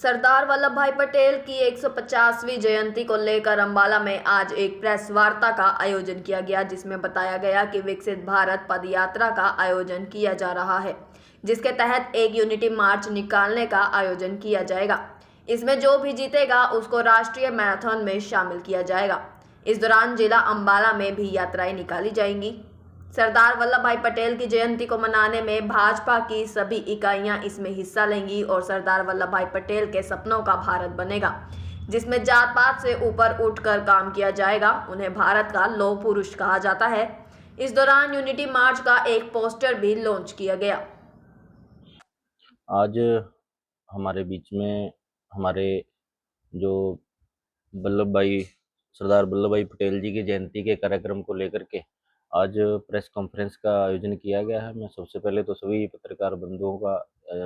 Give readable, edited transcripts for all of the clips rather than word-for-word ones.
सरदार वल्लभ भाई पटेल की 150वीं जयंती को लेकर अंबाला में आज एक प्रेस वार्ता का आयोजन किया गया, जिसमें बताया गया कि विकसित भारत पदयात्रा का आयोजन किया जा रहा है, जिसके तहत एक यूनिटी मार्च निकालने का आयोजन किया जाएगा। इसमें जो भी जीतेगा उसको राष्ट्रीय मैराथन में शामिल किया जाएगा। इस दौरान जिला अंबाला में भी यात्राएं निकाली जाएंगी। सरदार वल्लभ भाई पटेल की जयंती को मनाने में भाजपा की सभी इकाइयां इसमें हिस्सा लेंगी और सरदार वल्लभ भाई पटेल के सपनों का भारत बनेगा, जिसमें जात पात से ऊपर उठकर काम किया जाएगा। उन्हें भारत का लौह पुरुष कहा जाता है। इस दौरान यूनिटी मार्च का एक पोस्टर भी लॉन्च किया गया। आज हमारे बीच में हमारे जो सरदार वल्लभ भाई पटेल जी की जयंती के कार्यक्रम को लेकर के आज प्रेस कॉन्फ्रेंस का आयोजन किया गया है। मैं सबसे पहले तो सभी पत्रकार बंधुओं का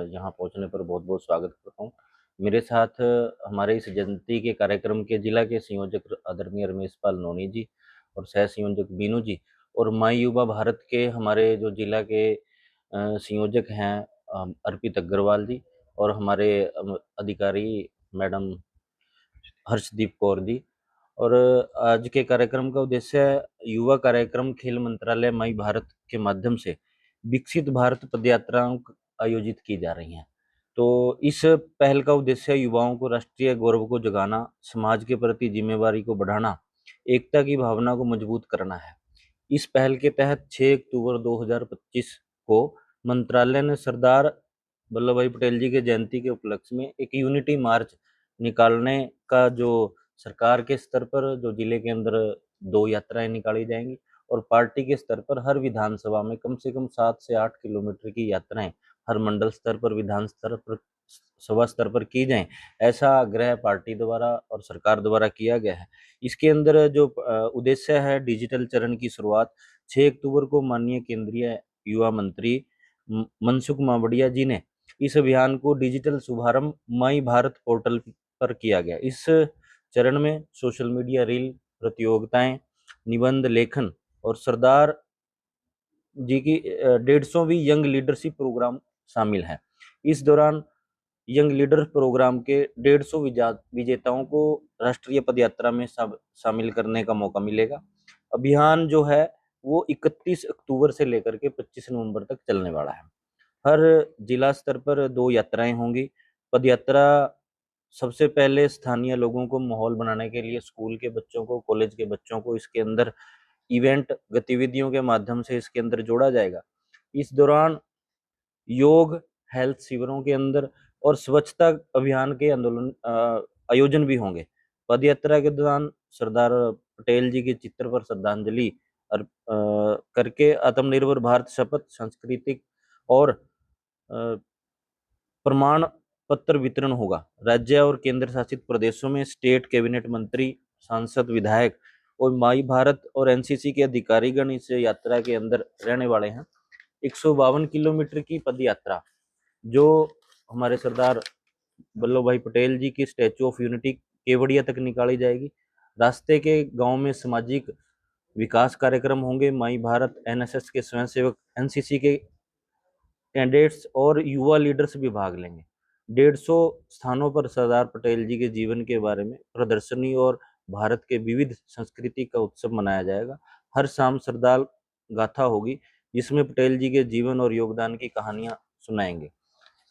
यहाँ पहुँचने पर बहुत बहुत स्वागत करता हूँ। मेरे साथ हमारे इस जयंती के कार्यक्रम के जिला के संयोजक आदरणीय रमेश पाल नोनी जी और सह संयोजक बीनू जी और माई युवा भारत के हमारे जो जिला के संयोजक हैं अर्पित अग्रवाल जी और हमारे अधिकारी मैडम हर्षदीप कौर जी। और आज के कार्यक्रम का उद्देश्य है युवा कार्यक्रम खेल मंत्रालय माई भारत के माध्यम से विकसित भारत पदयात्राओं आयोजित की जा रही हैं। तो इस पहल का उद्देश्य युवाओं को राष्ट्रीय गौरव को जगाना, समाज के प्रति जिम्मेवारी को बढ़ाना, एकता की भावना को मजबूत करना है। इस पहल के तहत 6 अक्टूबर 2025 को मंत्रालय ने सरदार वल्लभ भाई पटेल जी के जयंती के उपलक्ष्य में एक यूनिटी मार्च निकालने का जो सरकार के स्तर पर जो जिले के अंदर 2 यात्राएं निकाली जाएंगी और पार्टी के स्तर पर हर विधानसभा में कम से कम 7 से 8 किलोमीटर की यात्राएं हर मंडल स्तर पर, विधान स्तर पर, सभा स्तर पर की जाएं, ऐसा आग्रह पार्टी द्वारा और सरकार द्वारा किया गया है। इसके अंदर जो उद्देश्य है डिजिटल चरण की शुरुआत 6 अक्टूबर को माननीय केंद्रीय युवा मंत्री मनसुख मांडविया जी ने इस अभियान को डिजिटल शुभारंभ माई भारत पोर्टल पर किया गया। इस चरण में सोशल मीडिया रील प्रतियोगिताएं, निबंध लेखन और सरदार जी की 150वीं यंग लीडरशिप प्रोग्राम शामिल है। इस दौरान यंग लीडर प्रोग्राम के 150 विजेताओं को राष्ट्रीय पदयात्रा में शामिल करने का मौका मिलेगा। अभियान जो है वो 31 अक्टूबर से लेकर के 25 नवंबर तक चलने वाला है। हर जिला स्तर पर 2 यात्राएं होंगी। पदयात्रा सबसे पहले स्थानीय लोगों को माहौल बनाने के लिए स्कूल के बच्चों को, कॉलेज के बच्चों को इसके अंदर इवेंट गतिविधियों के माध्यम से इसके अंदर जोड़ा जाएगा। इस दौरान योग, हेल्थ शिविरों के अंदर और स्वच्छता अभियान के आयोजन भी होंगे। पदयात्रा के दौरान सरदार पटेल जी के चित्र पर श्रद्धांजलि करके आत्मनिर्भर भारत शपथ, सांस्कृतिक और प्रमाण पत्र वितरण होगा। राज्य और केंद्र शासित प्रदेशों में स्टेट कैबिनेट मंत्री, सांसद, विधायक और माई भारत और एनसीसी के अधिकारीगण इस यात्रा के अंदर रहने वाले हैं। 152 किलोमीटर की पद यात्रा जो हमारे सरदार वल्लभ भाई पटेल जी की स्टैचू ऑफ यूनिटी केवड़िया तक निकाली जाएगी। रास्ते के गांव में सामाजिक विकास कार्यक्रम होंगे। माई भारत, एनएसएस के स्वयंसेवक, एनसीसी के कैडेट्स और युवा लीडर्स भी भाग लेंगे। 150 स्थानों पर सरदार पटेल जी के जीवन के बारे में प्रदर्शनी और भारत के विविध संस्कृति का उत्सव मनाया जाएगा। हर शाम सरदार गाथा होगी जिसमें पटेल जी के जीवन और योगदान की कहानियां सुनाएंगे।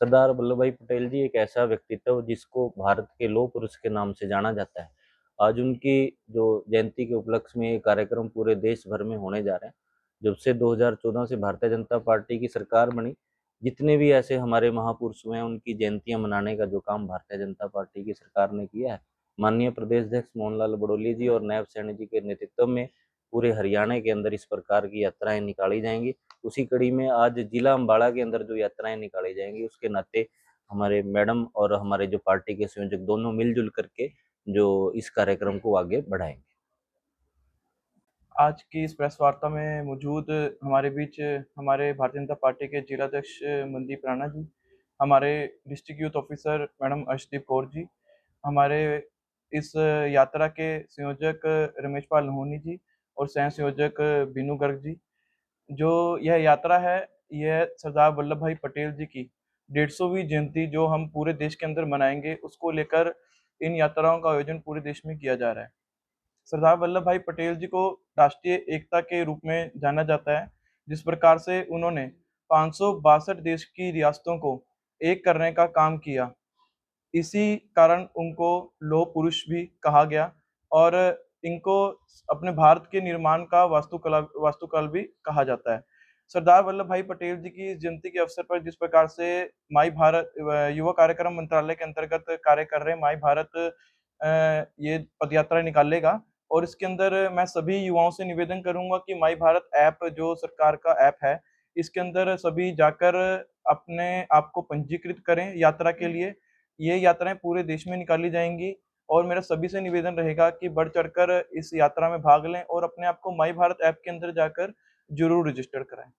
सरदार वल्लभ भाई पटेल जी एक ऐसा व्यक्तित्व जिसको भारत के लौह पुरुष के नाम से जाना जाता है। आज उनकी जो जयंती के उपलक्ष्य में ये कार्यक्रम पूरे देश भर में होने जा रहे हैं। जब से 2014 से भारतीय जनता पार्टी की सरकार बनी, जितने भी ऐसे हमारे महापुरुष हुए हैं उनकी जयंतियां मनाने का जो काम भारतीय जनता पार्टी की सरकार ने किया है, माननीय प्रदेश अध्यक्ष मोहनलाल बड़ोली जी और नायब सैनी जी के नेतृत्व में पूरे हरियाणा के अंदर इस प्रकार की यात्राएं निकाली जाएंगी। उसी कड़ी में आज जिला अम्बाड़ा के अंदर जो यात्राएं निकाली जाएंगी उसके नाते हमारे मैडम और हमारे जो पार्टी के संयोजक दोनों मिलजुल करके जो इस कार्यक्रम को आगे बढ़ाएंगे। आज की इस प्रेस वार्ता में मौजूद हमारे बीच हमारे भारतीय जनता पार्टी के जिलाध्यक्ष मनदीप राणा जी, हमारे district youth officer madam Arshdeep Kaur ji, हमारे इस यात्रा के संयोजक रमेश पाल लोहनी जी और सह संयोजक बीनू गर्ग जी। जो यह यात्रा है, यह सरदार वल्लभ भाई पटेल जी की 150वीं जयंती जो हम पूरे देश के अंदर मनाएंगे, उसको लेकर इन यात्राओं का आयोजन पूरे देश में किया जा रहा है। सरदार वल्लभ भाई पटेल जी को राष्ट्रीय एकता के रूप में जाना जाता है। जिस प्रकार से उन्होंने 562 देश की रियासतों को एक करने का काम किया, इसी कारण उनको लौह पुरुष भी कहा गया और इनको अपने भारत के निर्माण का वास्तुकाल भी कहा जाता है। सरदार वल्लभ भाई पटेल जी की इस जयंती के अवसर पर जिस प्रकार से माई भारत युवा कार्यक्रम मंत्रालय के अंतर्गत कार्य कर रहे माई भारत ये पदयात्रा निकालेगा और इसके अंदर मैं सभी युवाओं से निवेदन करूंगा कि माई भारत ऐप जो सरकार का ऐप है, इसके अंदर सभी जाकर अपने आप को पंजीकृत करें यात्रा के लिए। ये यात्राएं पूरे देश में निकाली जाएंगी और मेरा सभी से निवेदन रहेगा कि बढ़ चढ़कर इस यात्रा में भाग लें और अपने आप को माई भारत ऐप के अंदर जाकर जरूर रजिस्टर कराएं।